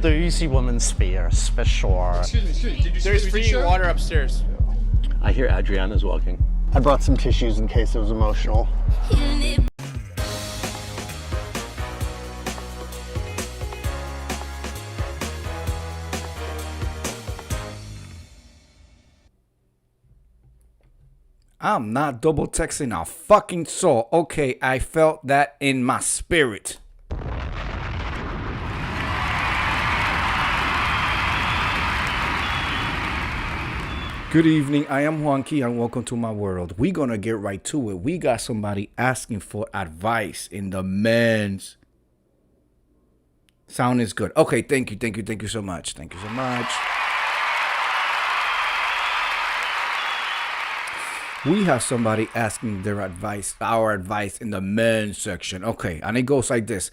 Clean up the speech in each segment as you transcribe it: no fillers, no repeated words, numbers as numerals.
the Easy Woman Spears, for sure. Excuse me. Did you There's see free water upstairs. I hear Adriana's walking. I brought some tissues in case it was emotional. I'm not double texting a fucking soul. Okay, I felt that in my spirit. Good evening, I am Juanqui and welcome to my world. We're gonna get right to it. We got somebody asking for advice in the men's. Sound is good. Okay, thank you so much. Thank you so much. We have somebody asking their advice, our advice in the men's section. Okay, and it goes like this.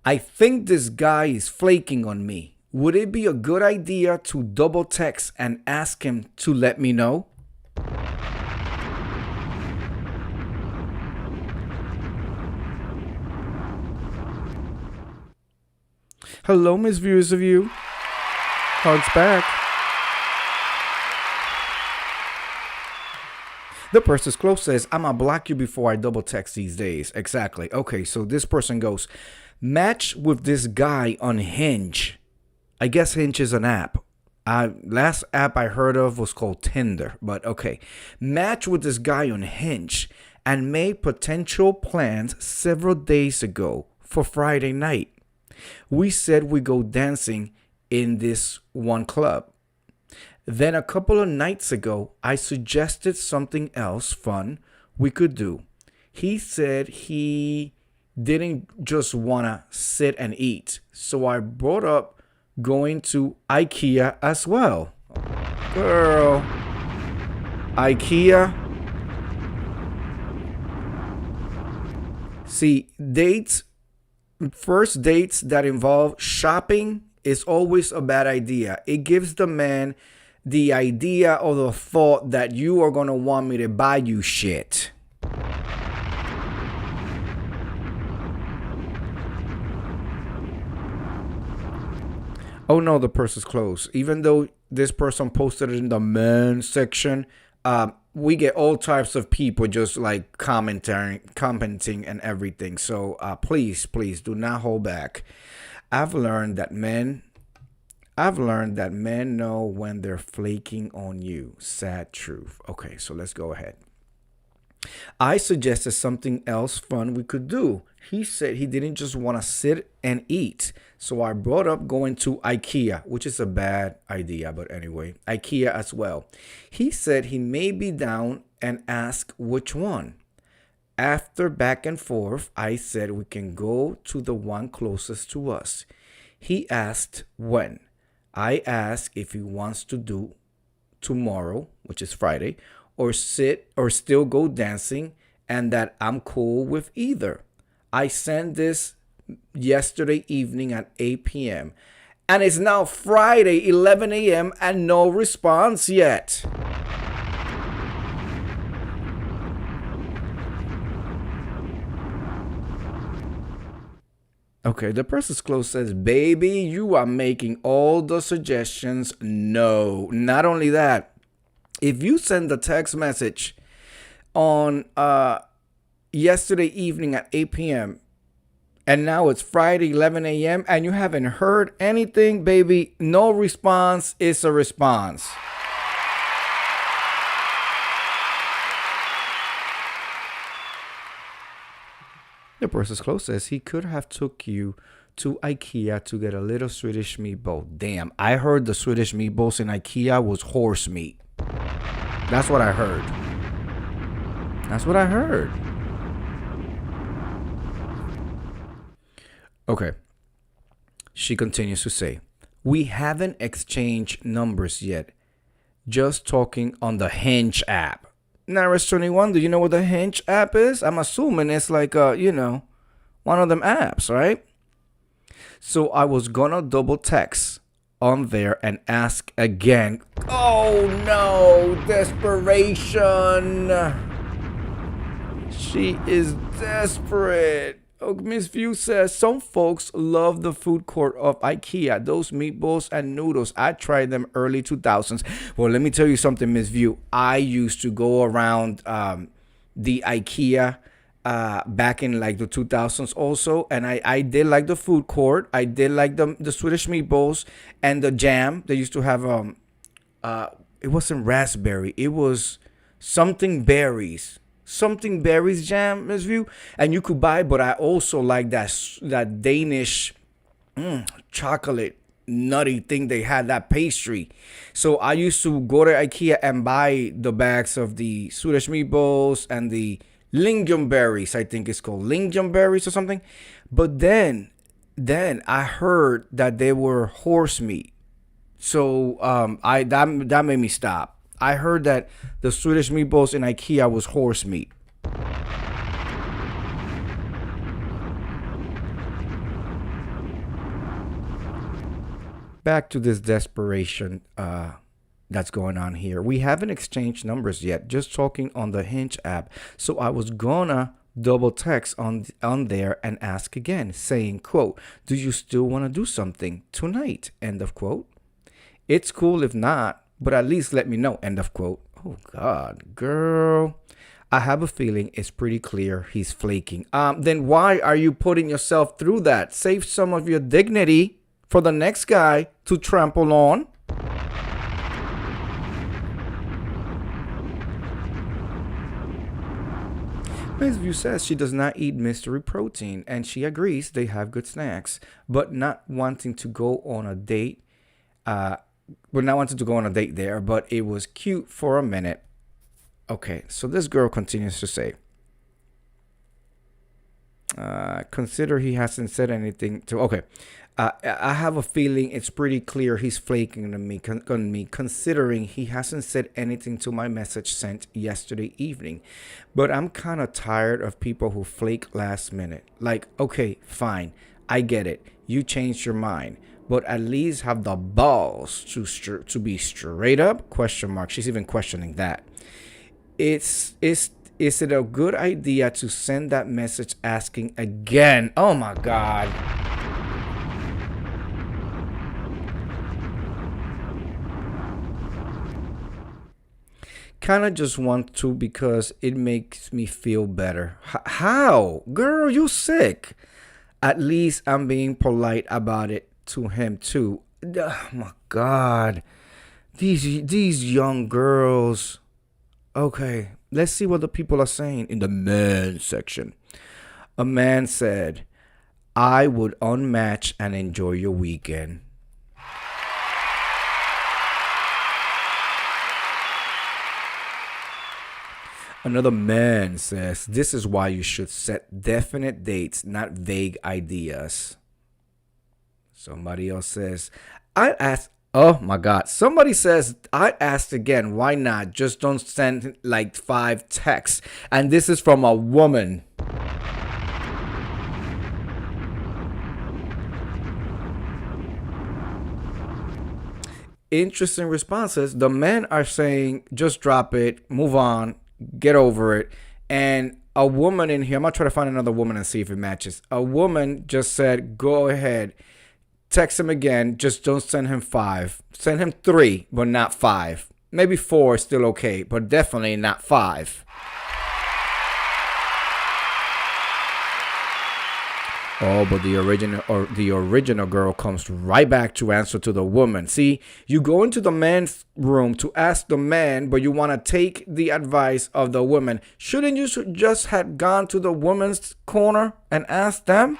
I think this guy is flaking on me. Would it be a good idea to double text and ask him to let me know? Hello, Miss Viewers of You. Hugs back. The person's close says, I'ma block you before I double text these days. Exactly. Okay, so this person goes, match with this guy on Hinge. I guess Hinge is an app. Last app I heard of was called Tinder, but okay. Match with this guy on Hinge and made potential plans several days ago for Friday night. We said we go dancing in this one club. Then a couple of nights ago, I suggested something else fun we could do. He said he didn't just want to sit and eat. So I brought up going to IKEA as well. Girl. IKEA. See, first dates that involve shopping is always a bad idea. It gives the man the idea or the thought that you are going to want me to buy you shit. Oh no, the purse is closed. Even though this person posted it in the men's section, we get all types of people just like commenting and everything. So please do not hold back. I've learned that men know when they're flaking on you. Sad truth. Okay, so let's go ahead. I suggested something else fun we could do. He said he didn't just want to sit and eat. So I brought up going to IKEA, which is a bad idea. But anyway, IKEA as well. He said he may be down and asked which one. After back and forth, I said we can go to the one closest to us. He asked when. I asked if he wants to do tomorrow, which is Friday, or sit or still go dancing, and that I'm cool with either. I sent this yesterday evening at 8 p.m. and it's now Friday 11 a.m. and no response yet. Okay, the person's close says, baby, you are making all the suggestions. No, not only that. If you send a text message on yesterday evening at 8 p.m. and now it's Friday 11 a.m. and you haven't heard anything, baby, no response is a response. The person's close says he could have took you to IKEA to get a little Swedish meatball. Damn, I heard the Swedish meatballs in IKEA was horse meat. That's what I heard. Okay. She continues to say, we haven't exchanged numbers yet. Just talking on the Hinge app. Now, Rest 21, do you know what the Hinge app is? I'm assuming it's like, one of them apps, right? So I was gonna double text on there and ask again. Oh no, desperation. She is desperate. Miss View says some folks love the food court of IKEA. Those meatballs and noodles. I tried them early 2000s. Well, let me tell you something, Miss View. I used to go around the IKEA back in like the 2000s also, and I did like the food court. I did like the Swedish meatballs and the jam. They used to have it wasn't raspberry. It was something berries jam, Miss View, and you could buy. But I also like that Danish chocolate nutty thing they had, that pastry. So I used to go to IKEA and buy the bags of the Swedish meatballs and the lingonberries. I think it's called lingonberries or something. But then I heard that they were horse meat. So that made me stop. I heard that the Swedish meatballs in IKEA was horse meat. Back to this desperation that's going on here. We haven't exchanged numbers yet, just talking on the Hinge app. So I was gonna double text on there and ask again, saying, quote, do you still want to do something tonight? End of quote. It's cool if not, but at least let me know. End of quote. Oh, God, girl. I have a feeling it's pretty clear he's flaking. Then why are you putting yourself through that? Save some of your dignity for the next guy to trample on. Ms. View says she does not eat mystery protein, and she agrees they have good snacks, but not wanting to go on a date. We're not wanting to go on a date there, but it was cute for a minute. Okay, so this girl continues to say, consider he hasn't said anything to. Okay, I have a feeling it's pretty clear he's flaking on me, considering he hasn't said anything to my message sent yesterday evening. But I'm kind of tired of people who flake last minute. Like, okay, fine, I get it. You changed your mind. But at least have the balls to be straight up? Question mark. She's even questioning that. Is it a good idea to send that message asking again? Oh my God. Kind of just want to because it makes me feel better. How? Girl, you sick. At least I'm being polite about it to him too. Oh my God, these young girls. Okay, let's see what the people are saying in the men section. A man said, I would unmatch and enjoy your weekend. Another man says, this is why you should set definite dates, not vague ideas. Somebody else says, I asked, oh my God. Somebody says, I asked again, why not? Just don't send like 5 texts. And this is from a woman. Interesting responses. The men are saying, just drop it, move on, get over it. And a woman in here, I'm going to try to find another woman and see if it matches. A woman just said, go ahead. Text him again. Just don't send him 5. Send him 3, but not 5. Maybe 4 is still okay, but definitely not 5. Oh, but the original girl comes right back to answer to the woman. See, you go into the man's room to ask the man, but you want to take the advice of the woman. Shouldn't you just have gone to the woman's corner and asked them?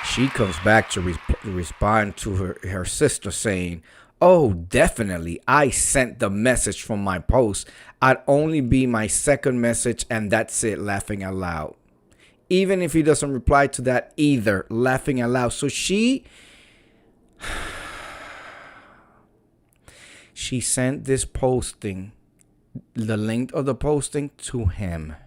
She comes back to respond to her sister saying, oh, definitely. I sent the message from my post. I'd only be my second message and that's it, laughing out loud. Even if he doesn't reply to that either, laughing out loud. So she sent this posting, the link of the posting to him.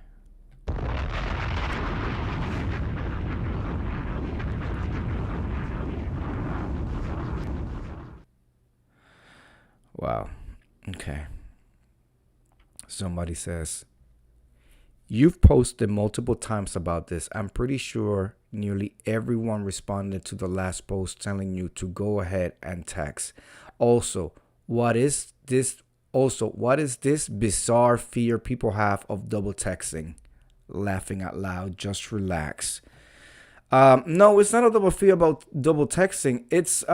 Wow. Okay. Somebody says, You've posted multiple times about this. I'm pretty sure nearly everyone responded to the last post telling you to go ahead and text. Also, what is this? What is this bizarre fear people have of double texting? Laughing out loud. Just relax. No, it's not a double fear about double texting. It's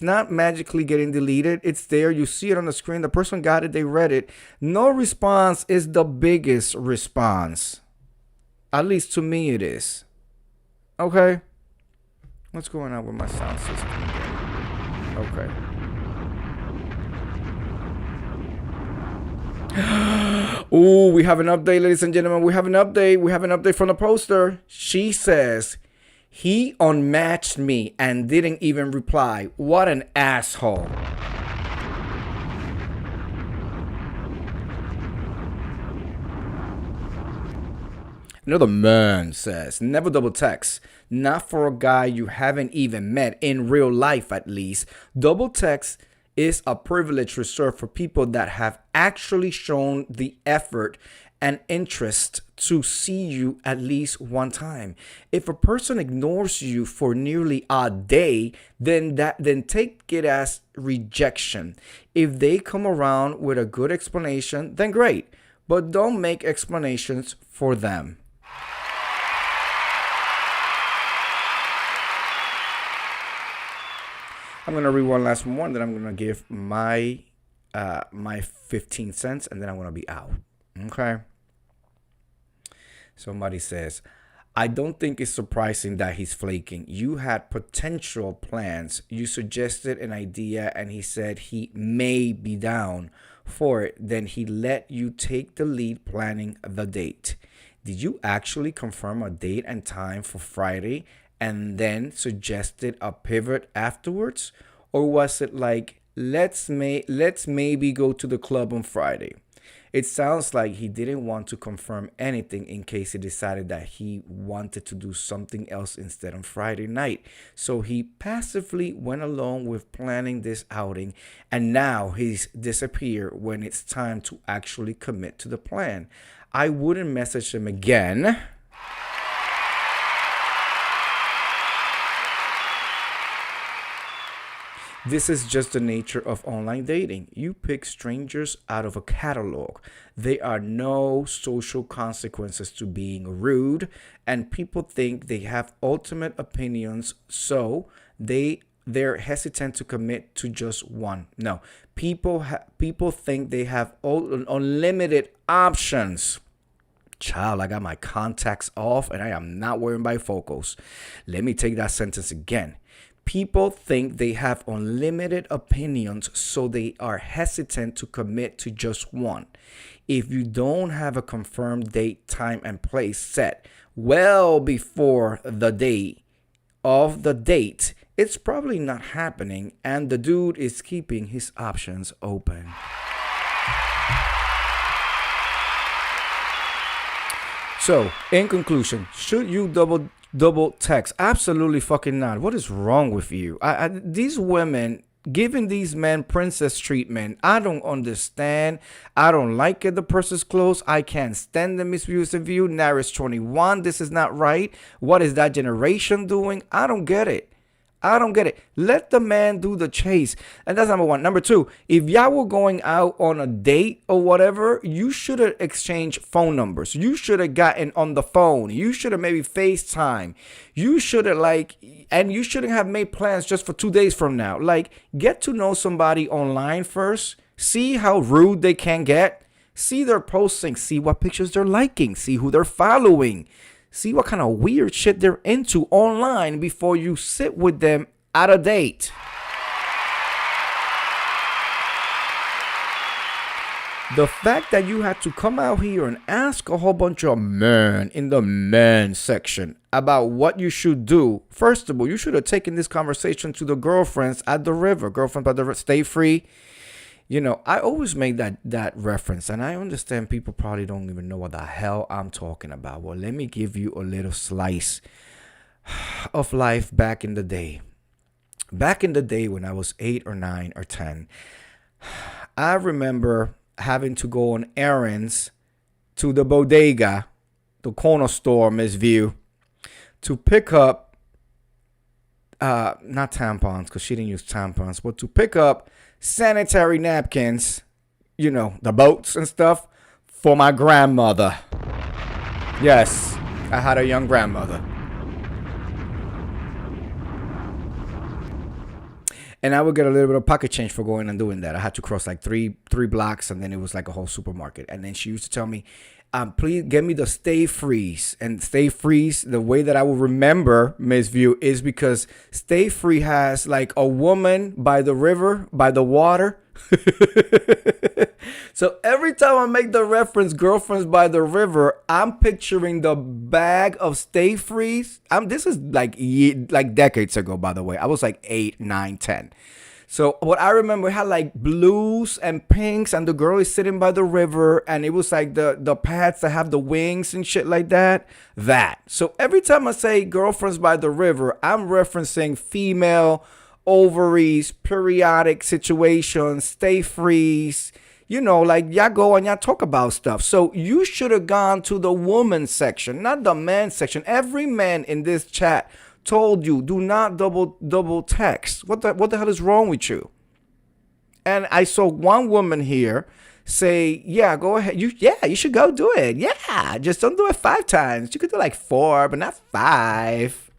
not magically getting deleted. It's there. You see it on the screen. The person got it. They read it. No response is the biggest response. At least to me it is. Okay. What's going on with my sound system? Okay. Oh, we have an update, ladies and gentlemen. We have an update. We have an update from the poster. She says, he unmatched me and didn't even reply. What an asshole. Another man says, never double text. Not for a guy you haven't even met in real life, at least. Double text is a privilege reserved for people that have actually shown the effort and interest to see you at least one time. If a person ignores you for nearly a day, then take it as rejection. If they come around with a good explanation, then great. But don't make explanations for them. I'm gonna read one last one, then I'm gonna give my 15 cents, and then I'm gonna be out. Okay. Somebody says, I don't think it's surprising that he's flaking. You had potential plans. You suggested an idea, and he said he may be down for it. Then he let you take the lead planning the date. Did you actually confirm a date and time for Friday and then suggested a pivot afterwards? Or was it like, let's maybe go to the club on Friday? It sounds like he didn't want to confirm anything in case he decided that he wanted to do something else instead on Friday night. So he passively went along with planning this outing, and now he's disappeared when it's time to actually commit to the plan. I wouldn't message him again. This is just the nature of online dating. You pick strangers out of a catalog. There are no social consequences to being rude, and people think they have ultimate opinions, so they're hesitant to commit to just one. No, people think they have unlimited options. Child, I got my contacts off and I am not wearing bifocals. Let me take that sentence again. People think they have unlimited opinions, so they are hesitant to commit to just one. If you don't have a confirmed date, time, and place set well before the day of the date, it's probably not happening, and the dude is keeping his options open. So, in conclusion, should you double text? Absolutely fucking not. What is wrong with you? These women giving these men princess treatment, I don't understand. I don't like it. The person's close. I can't stand the misuse of you. Now it's 21. This is not right. What is that generation doing? I don't get it. Let the man do the chase. And that's number one. Number two, if y'all were going out on a date or whatever, you should have exchanged phone numbers. You should have gotten on the phone. You should have maybe FaceTime. You should have and you shouldn't have made plans just for 2 days from now. Get to know somebody online first. See how rude they can get. See their posting. See what pictures they're liking. See who they're following. See what kind of weird shit they're into online before you sit with them at a date. The fact that you had to come out here and ask a whole bunch of men in the men section about what you should do. First of all, you should have taken this conversation to the girlfriends at the river. Girlfriends at the river, stay free. You know, I always make that reference, and I understand people probably don't even know what the hell I'm talking about. Well, let me give you a little slice of life back in the day. Back in the day when I was 8 or 9 or 10, I remember having to go on errands to the bodega, the corner store, Miss View, to pick up, not tampons, because she didn't use tampons, but to pick up sanitary napkins, the boats and stuff, for my grandmother. Yes, I had a young grandmother. And I would get a little bit of pocket change for going and doing that. I had to cross like three blocks, and then it was like a whole supermarket. And then she used to tell me, please get me the Stay Freeze. And Stay Freeze, the way that I will remember Miss View is because Stay Free has like a woman by the river, by the water. So every time I make the reference Girlfriends by the River, I'm picturing the bag of Stay Freeze. This is like decades ago, by the way. I was like 8, 9, 10. So what I remember, it had like blues and pinks, and the girl is sitting by the river, and it was like the pads that have the wings and shit like that. So every time I say Girlfriends by the River, I'm referencing female ovaries, periodic situations, Stay Freeze. Like y'all go and y'all talk about stuff. So you should have gone to the woman section, not the man section. Every man in this chat told you, do not double text. What the hell is wrong with you? And I saw one woman here say, yeah, go ahead. You should go do it. Yeah, just don't do it 5 times. You could do like 4, but not 5.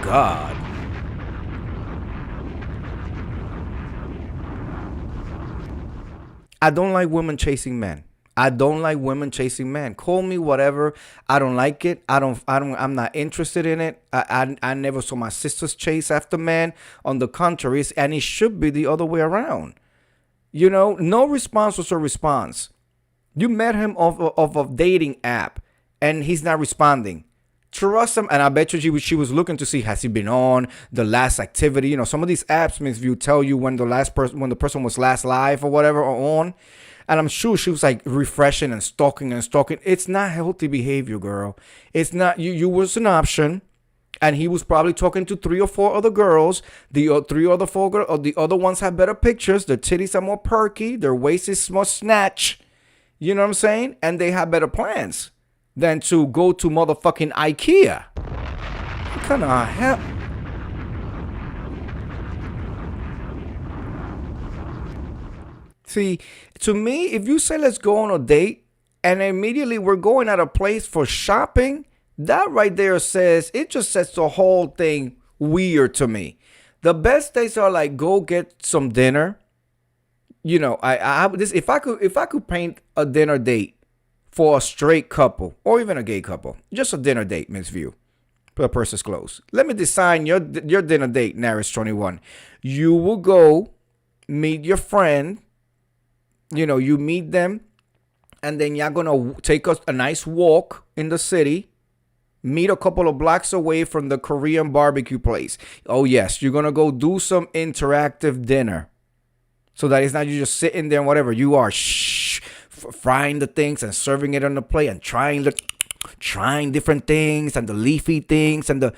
God. I don't like women chasing men. Call me whatever. I don't like it. I'm not interested in it. I never saw my sisters chase after men. On the contrary, and it should be the other way around. No response was a response. You met him off a dating app, and he's not responding. Trust him, and I bet you she was looking to see, has he been on the last activity? Some of these apps, Miss View, tell you when the person was last live or whatever or on. And I'm sure she was like refreshing and stalking. It's not healthy behavior, girl. It's not. You was an option, and he was probably talking to 3 or 4 other girls. The 3 or 4 girls, or the other ones have better pictures. Their titties are more perky. Their waist is more snatch. You know what I'm saying? And they have better plans than to go to motherfucking IKEA. What kind of hell? See, to me, if you say let's go on a date and immediately we're going at a place for shopping, that right there it just sets the whole thing weird to me. The best dates are like, go get some dinner. If I could paint a dinner date for a straight couple or even a gay couple, just a dinner date, Miss View, the purse is closed. Let me design your dinner date, Naris 21. You will go meet your friend. You meet them, and then you're gonna take a nice walk in the city, meet a couple of blocks away from the Korean barbecue place. Oh yes, you're gonna go do some interactive dinner, so that it's not you just sitting there and whatever. You are frying the things and serving it on the plate and trying different things and the leafy things and so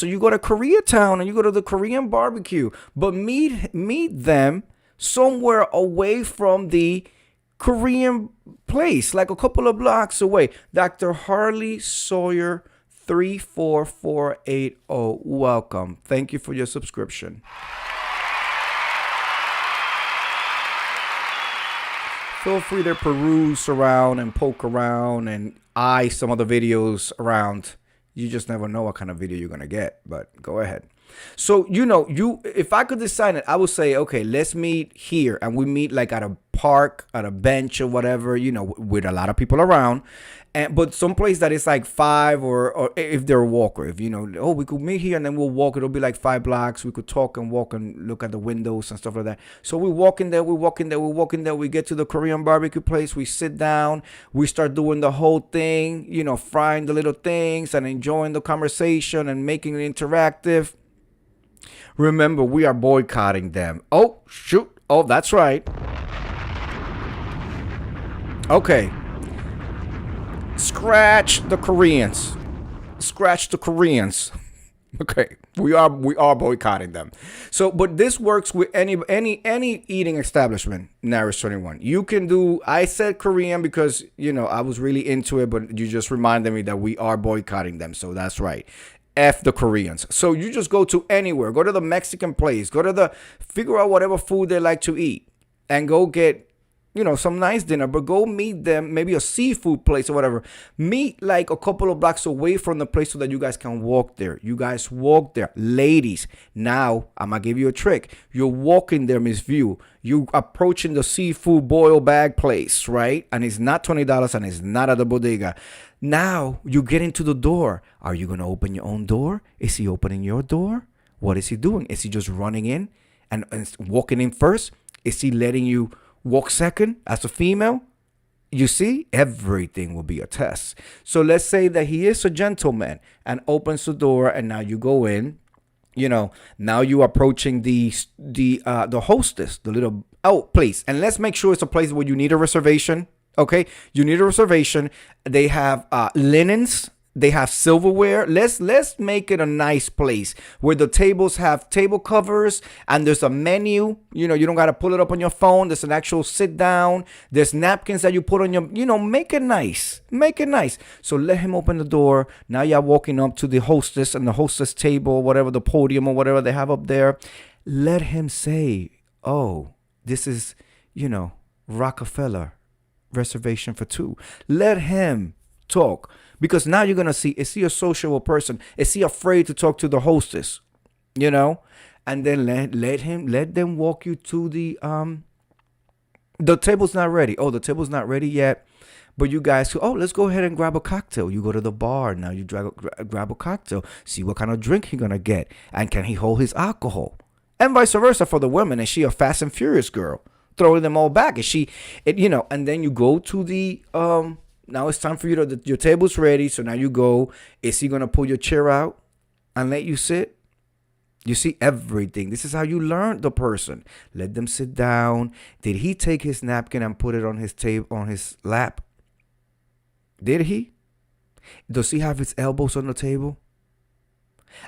you go to Koreatown and you go to the Korean barbecue, but meet them somewhere away from the Korean place, like a couple of blocks away. Dr. Harley Sawyer 34480. Welcome. Thank you for your subscription. Feel free to peruse around and poke around and eye some of the videos around. You just never know what kind of video you're going to get, but go ahead. So, if I could decide it, I would say, okay, let's meet here. And we meet like at a park, at a bench or whatever, with a lot of people around. But someplace that is like 5 or if they're a walker, if we could meet here and then we'll walk. It'll be like 5 blocks. We could talk and walk and look at the windows and stuff like that. So we walk in there. We get to the Korean barbecue place. We sit down. We start doing the whole thing, frying the little things and enjoying the conversation and making it interactive. Remember, we are boycotting them. Oh, shoot. Oh, that's right. Okay. Scratch the Koreans. Okay. We are boycotting them. So, but this works with any eating establishment. Naris 21. You can do. I said Korean because I was really into it, but you just reminded me that we are boycotting them. So that's right. F the Koreans. So you just go to anywhere. Go to the Mexican place. Figure out whatever food they like to eat, and go get some nice dinner, but go meet them, maybe a seafood place or whatever. Meet like a couple of blocks away from the place so that you guys can walk there. You guys walk there. Ladies, now I'm going to give you a trick. You're walking there, Miss View. You approaching the seafood boil bag place, right? And it's not $20 and it's not at the bodega. Now you get into the door. Are you going to open your own door? Is he opening your door? What is he doing? Is he just running in and walking in first? Is he letting you walk second as a female? You see, everything will be a test. So let's say that he is a gentleman and opens the door, and now you go in. Now you approaching the hostess, the little place, and let's make sure it's a place where you need a reservation. Okay, you need a reservation. They have linens. They have silverware. Let's make it a nice place where the tables have table covers and there's a menu. You don't got to pull it up on your phone. There's an actual sit down. There's napkins that you put on your, make it nice. Make it nice. So let him open the door. Now you're walking up to the hostess and the hostess table, whatever, the podium or whatever they have up there. Let him say, oh, this is, Rockefeller reservation for two. Let him talk. Because now you're going to see, is he a sociable person? Is he afraid to talk to the hostess? And then let them walk you to the table's not ready. Oh, the table's not ready yet. But you guys, let's go ahead and grab a cocktail. You go to the bar. Now you grab a cocktail. See what kind of drink he's going to get. And can he hold his alcohol? And vice versa for the women. Is she a fast and furious girl? Throwing them all back. Is she, and then you go to the, now it's time for you your table's ready. So now you go. Is he going to pull your chair out and let you sit? You see everything. This is how you learn the person. Let them sit down. Did he take his napkin and put it on his on his lap? Did he? Does he have his elbows on the table?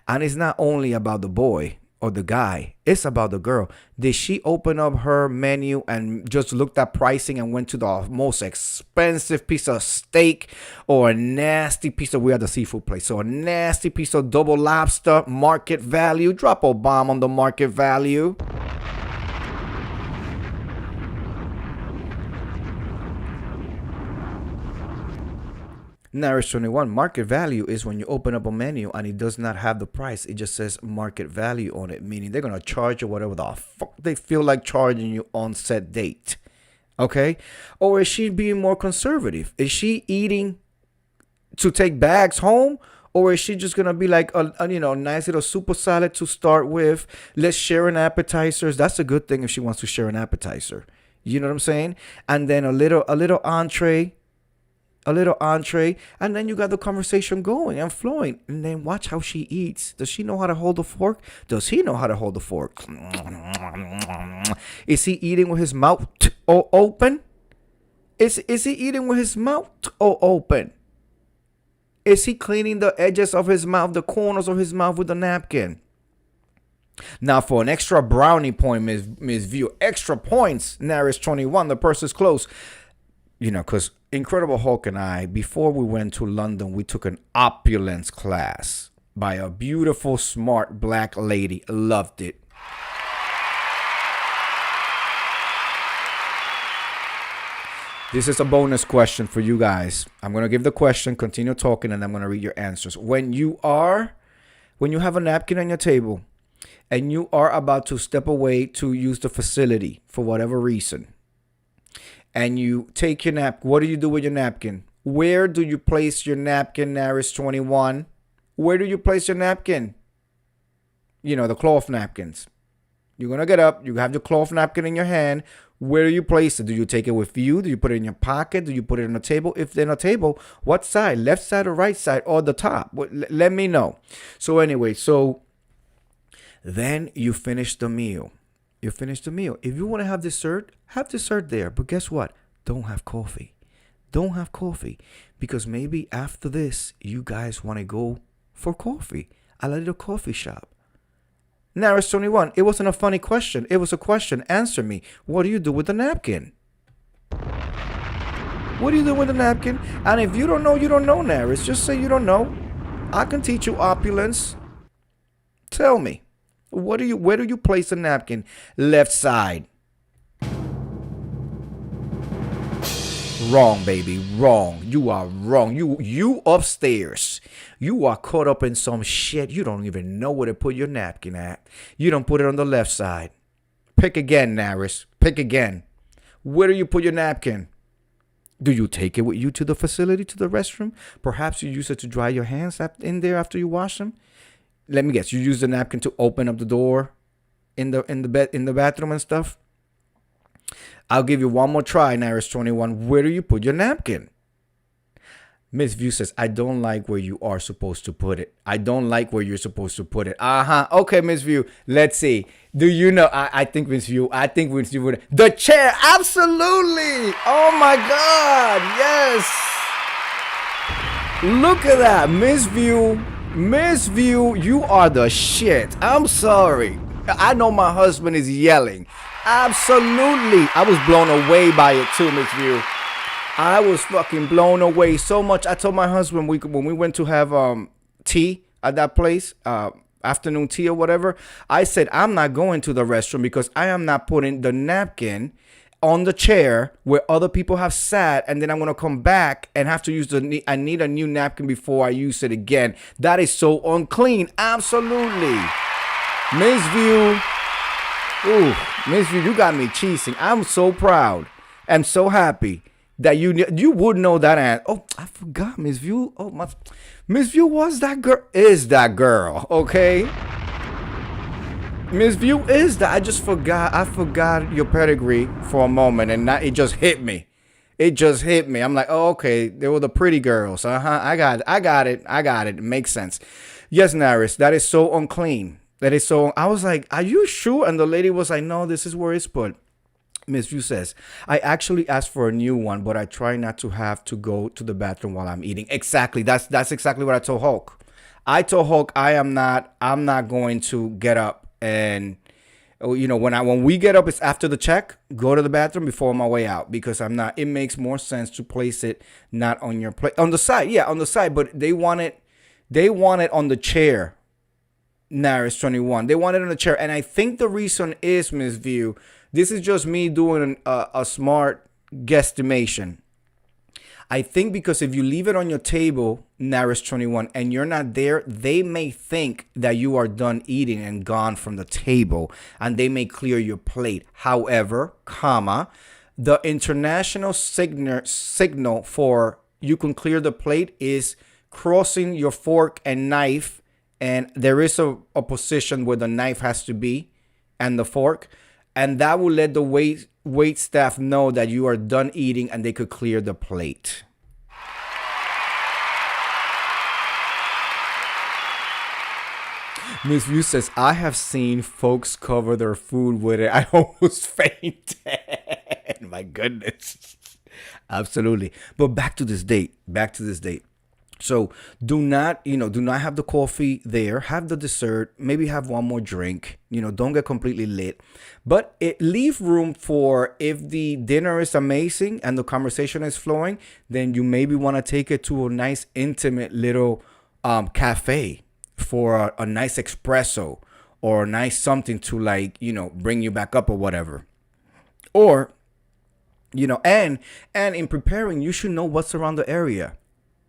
And it's not only about the boy or the guy. It's about the girl. Did she open up her menu and just looked at pricing and went to the most expensive piece of steak or a nasty piece of, we had the seafood place, so a nasty piece of double lobster, market value? Drop a bomb on the market value. Naris 21, market value is when you open up a menu and it does not have the price. It just says market value on it, meaning they're going to charge you whatever the fuck they feel like charging you on set date. Okay? Or is she being more conservative? Is she eating to take bags home? Or is she just going to be like a nice little super salad to start with? Let's share an appetizer. That's a good thing if she wants to share an appetizer. You know what I'm saying? And then a little entree. And then you got the conversation going and flowing. And then watch how she eats. Does she know how to hold the fork? Does he know how to hold the fork? Is he eating with his mouth open? Is he eating with his mouth open? Is he cleaning the edges of his mouth, the corners of his mouth with a napkin? Now, for an extra brownie point, Ms. View, extra points, Naris 21, the purse is close. Because Incredible Hulk and I, before we went to London, we took an opulence class by a beautiful, smart black lady. Loved it. This is a bonus question for you guys. I'm going to give the question, continue talking, and I'm going to read your answers. When you have a napkin on your table and you are about to step away to use the facility for whatever reason, and you take your napkin, what do you do with your napkin? Where do you place your napkin, Naris 21? Where do you place your napkin? The cloth napkins. You're going to get up. You have your cloth napkin in your hand. Where do you place it? Do you take it with you? Do you put it in your pocket? Do you put it on the table? If they're on a table, what side? Left side or right side or the top? Let me know. So anyway, then you finish the meal. If you want to have dessert there. But guess what? Don't have coffee. Because maybe after this, you guys want to go for coffee at a little coffee shop. Naris 21, it wasn't a funny question. It was a question. Answer me. What do you do with the napkin? What do you do with the napkin? And if you don't know, you don't know, Naris. Just say you don't know. I can teach you opulence. Tell me. Where do you place the napkin? Left side. Wrong, baby. Wrong. You are wrong. You upstairs. You are caught up in some shit. You don't even know where to put your napkin at. You don't put it on the left side. Pick again, Naris. Pick again. Where do you put your napkin? Do you take it with you to the facility, to the restroom? Perhaps you use it to dry your hands in there after you wash them. Let me guess. You use the napkin to open up the door in the bathroom and stuff. I'll give you one more try, Naris 21. Where do you put your napkin? Miss View says, I don't like where you are supposed to put it. I don't like where you're supposed to put it. Okay, Miss View. Let's see. Do you know? I think Miss View would. The chair. Absolutely. Oh, my God. Yes. Look at that. Miss View, you are the shit. I'm sorry. I know my husband is yelling. Absolutely. I was blown away by it too, Miss View. I was fucking blown away so much. I told my husband when we went to have tea at that place, afternoon tea or whatever, I said, I'm not going to the restroom because I am not putting the napkin on the chair where other people have sat, and then I'm going to come back and have to use I need a new napkin before I use it again. That is so unclean. Absolutely. Miss View. Ooh, Miss View, you got me cheesing. I'm so proud. I'm so happy that you would know that answer. Oh, I forgot, Miss View. Oh, my Miss View was that girl. Is that girl? Okay. Miss View is that. I just forgot. I forgot your pedigree for a moment, and it just hit me. It just hit me. I'm like, oh, okay. They were the pretty girls. I got it. It makes sense. Yes, Naris, that is so unclean. That is so. I was like, are you sure? And the lady was like, no, this is where it's put. Miss View says, I actually asked for a new one, but I try not to have to go to the bathroom while I'm eating. Exactly. That's exactly what I told Hulk. I told Hulk I'm not going to get up and, you know, when we get up, it's after the check, go to the bathroom before my way out, because I'm not. It makes more sense to place it not on your plate, on the side. Yeah, on the side, but they want it on the chair. Naris 21. They want it on the chair. And I think the reason is, Miss View, this is just me doing a smart guesstimation. I think because if you leave it on your table, Naris 21, and you're not there, they may think that you are done eating and gone from the table, and they may clear your plate. However, the international signal for you can clear the plate is crossing your fork and knife. And there is a position where the knife has to be and the fork. And that will let the wait staff know that you are done eating and they could clear the plate. Miss View says, I have seen folks cover their food with it. I almost fainted. My goodness. Absolutely. But back to this date. So do not have the coffee there. Have the dessert. Maybe have one more drink. Don't get completely lit. But leave room for, if the dinner is amazing and the conversation is flowing, then you maybe want to take it to a nice intimate little cafe for a nice espresso or a nice something to bring you back up or whatever. Or, and in preparing, you should know what's around the area.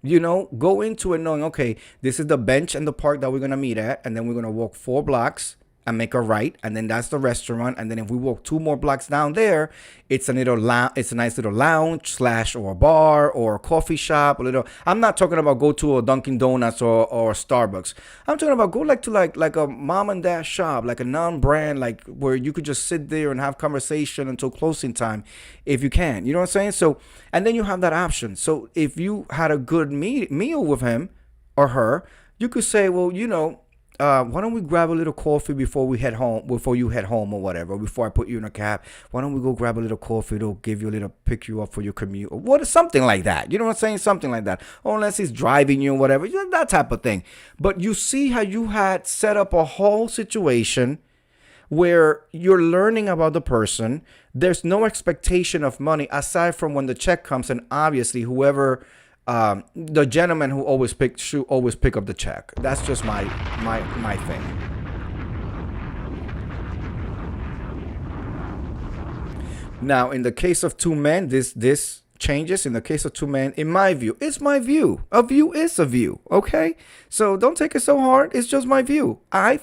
Go into it knowing, okay, this is the bench and the park that we're going to meet at. And then we're going to walk 4 blocks and make a right. And then that's the restaurant. And then if we walk 2 more blocks down there, it's a nice little lounge / or a bar or a coffee shop. I'm not talking about go to a Dunkin' Donuts or Starbucks. I'm talking about go to a mom and dad shop, like a non-brand, where you could just sit there and have conversation until closing time if you can. You know what I'm saying? So, and then you have that option. So if you had a good meal with him or her, you could say, well, why don't we grab a little coffee before we head home, before you head home or whatever, before I put you in a cab? Why don't we go grab a little coffee? It'll give you a little, pick you up for your commute or what, something like that. You know what I'm saying? Something like that. Or unless he's driving you or whatever, that type of thing. But you see how you had set up a whole situation where you're learning about the person. There's no expectation of money aside from when the check comes, and obviously whoever, the gentleman who always should always pick up the check. That's just my thing. Now, in the case of two men, this changes. In the case of two men, in my view, it's my view. A view is a view, okay? So don't take it so hard. It's just my view. I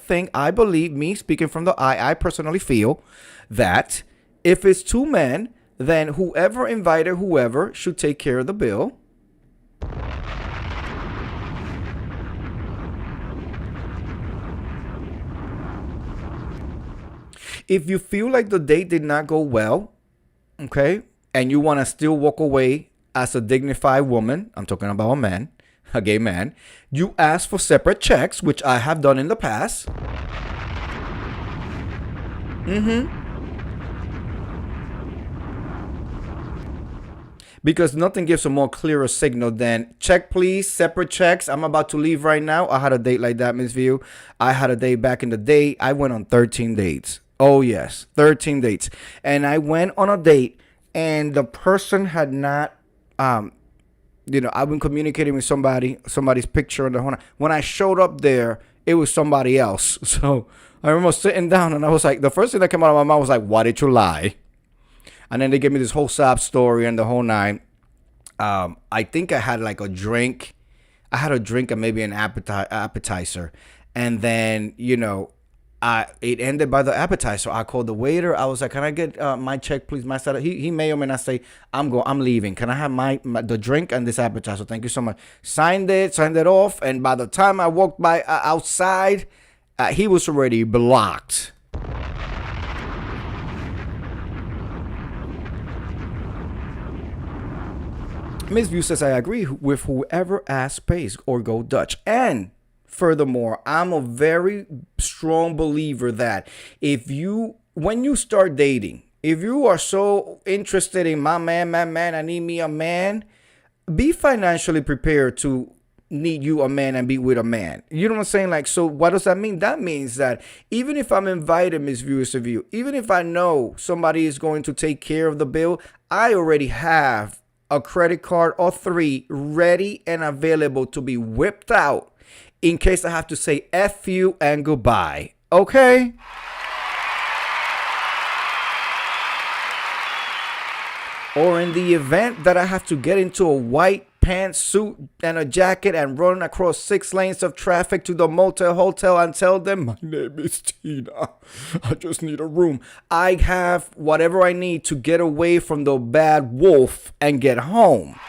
believe, me speaking from the I personally feel that if it's two men, then whoever invited whoever should take care of the bill. If you feel like the date did not go well, okay, and you want to still walk away as a dignified woman, I'm talking about a man, a gay man, you ask for separate checks, which I have done in the past. Because nothing gives a more clearer signal than check, please, separate checks. I'm about to leave right now. I had a date like that, Miss View. I had a date back in the day. I went on 13 dates. Oh, yes, 13 dates. And I went on a date, and the person had not, I've been communicating with somebody's picture on the horn. When I showed up there, it was somebody else. So I remember sitting down, and I was like, the first thing that came out of my mouth was like, why did you lie? And then they gave me this whole sob story and the whole nine. I think I had like a drink. I had a drink and maybe an appetizer. And then, it ended by the appetizer. I called the waiter. I was like, can I get my check, please? My side. He may or may not say, I'm leaving. Can I have the drink and this appetizer? Thank you so much. Signed it off. And by the time I walked by outside, he was already blocked. Ms. View says, I agree with whoever asks pays or go Dutch. And furthermore, I'm a very strong believer that when you start dating, if you are so interested in my man, I need me a man, be financially prepared to need you a man and be with a man. You know what I'm saying? Like, so what does that mean? That means that even if I'm invited, Ms. Viewers of You, even if I know somebody is going to take care of the bill, I already have a credit card or 3 ready and available to be whipped out in case I have to say F you and goodbye. Okay? Or in the event that I have to get into a white pantsuit and a jacket and run across 6 lanes of traffic to the motel hotel and tell them, my name is Tina, I just need a room. I have whatever I need to get away from the bad wolf and get home.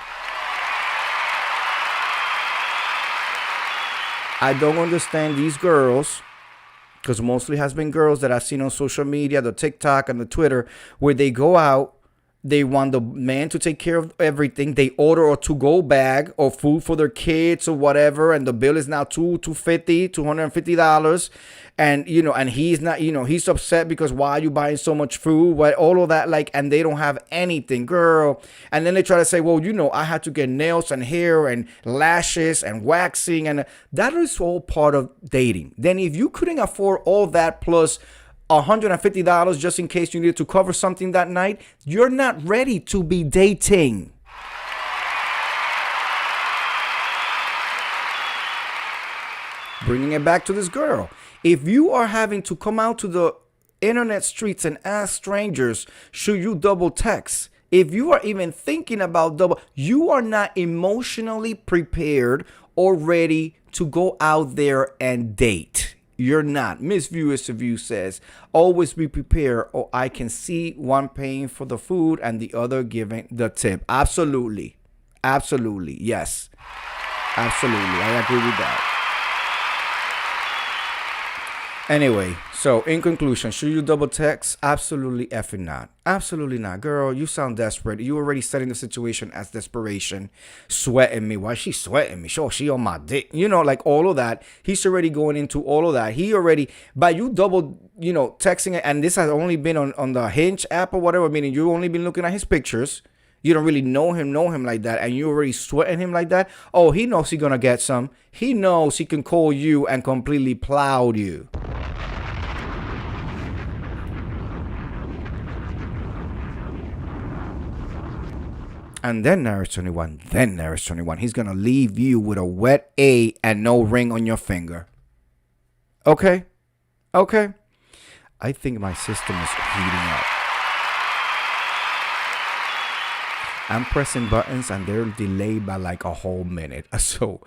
I don't understand these girls, because mostly has been girls that I've seen on social media, the TikTok and the Twitter, where they go out. They want the man to take care of everything. They order a to-go bag or food for their kids or whatever, and the bill is now $250. And and he's not, he's upset because why are you buying so much food? What, all of that, and they don't have anything, girl. And then they try to say, well, I had to get nails and hair and lashes and waxing, and that is all part of dating. Then if you couldn't afford all that plus $150 just in case you needed to cover something that night, you're not ready to be dating. Bringing it back to this girl. If you are having to come out to the internet streets and ask strangers, should you double text? If you are even thinking about you are not emotionally prepared or ready to go out there and date. You're not. Miss Viewers of You says, always be prepared or I can see one paying for the food and the other giving the tip. Absolutely. Absolutely. Yes. Absolutely. I agree with that. Anyway, so in conclusion, should you double text? Absolutely effing not. Absolutely not. Girl, you sound desperate. You already setting the situation as desperation. Sweating me. Why is she sweating me? Sure, she on my dick. You know, like all of that. He's already going into all of that. He already, by you double, texting it, and this has only been on the Hinge app or whatever, meaning you've only been looking at his pictures. You don't really know him like that, and you already sweating him like that. Oh, he knows he's gonna get some. He knows he can call you and completely plow you. And then Naris21, he's gonna leave you with a wet A and no ring on your finger. Okay? I think my system is heating up. I'm pressing buttons and they're delayed by like a whole minute. So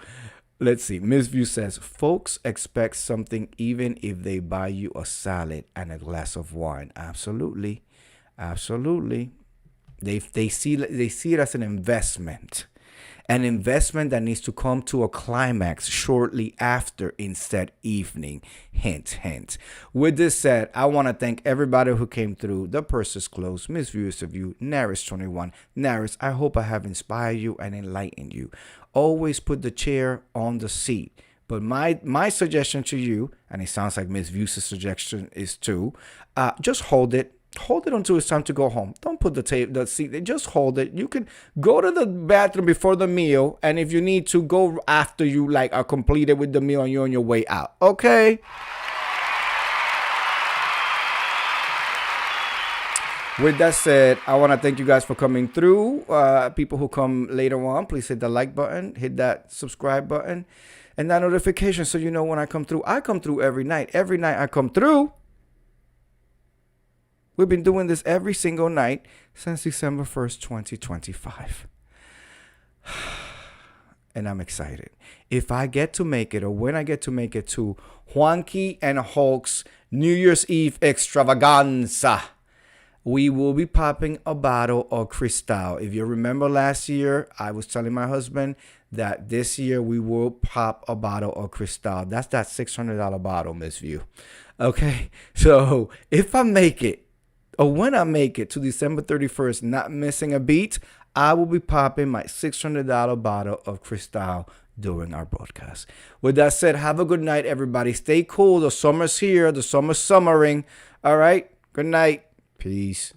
let's see. Miss View says, folks expect something even if they buy you a salad and a glass of wine. Absolutely. They see it as an investment that needs to come to a climax shortly after instead evening. Hint. With this said, I want to thank everybody who came through. The purse is closed. Miss Viewers of You, Naris21. Naris, I hope I have inspired you and enlightened you. Always put the chair on the seat. But my suggestion to you, and it sounds like Miss View's suggestion is too, just hold it. Hold it until it's time to go home. Don't put the seat. Just hold it. You can go to the bathroom before the meal, and if you need to, go after you like are completed with the meal and you're on your way out. Okay. With that said, I want to thank you guys for coming through. People who come later on, please hit the like button, hit that subscribe button, and that notification so you know when I come through. I come through every night. Every night I come through. We've been doing this every single night since December 1st, 2025. And I'm excited. If I get to make it, or when I get to make it to Juanqui and Hulk's New Year's Eve extravaganza, we will be popping a bottle of Cristal. If you remember last year, I was telling my husband that this year we will pop a bottle of Cristal. That's that $600 bottle, Miss View. Okay, so if I make it, or when I make it to December 31st, not missing a beat, I will be popping my $600 bottle of Cristal during our broadcast. With that said, have a good night, everybody. Stay cool. The summer's here. The summer's summering. All right. Good night. Peace.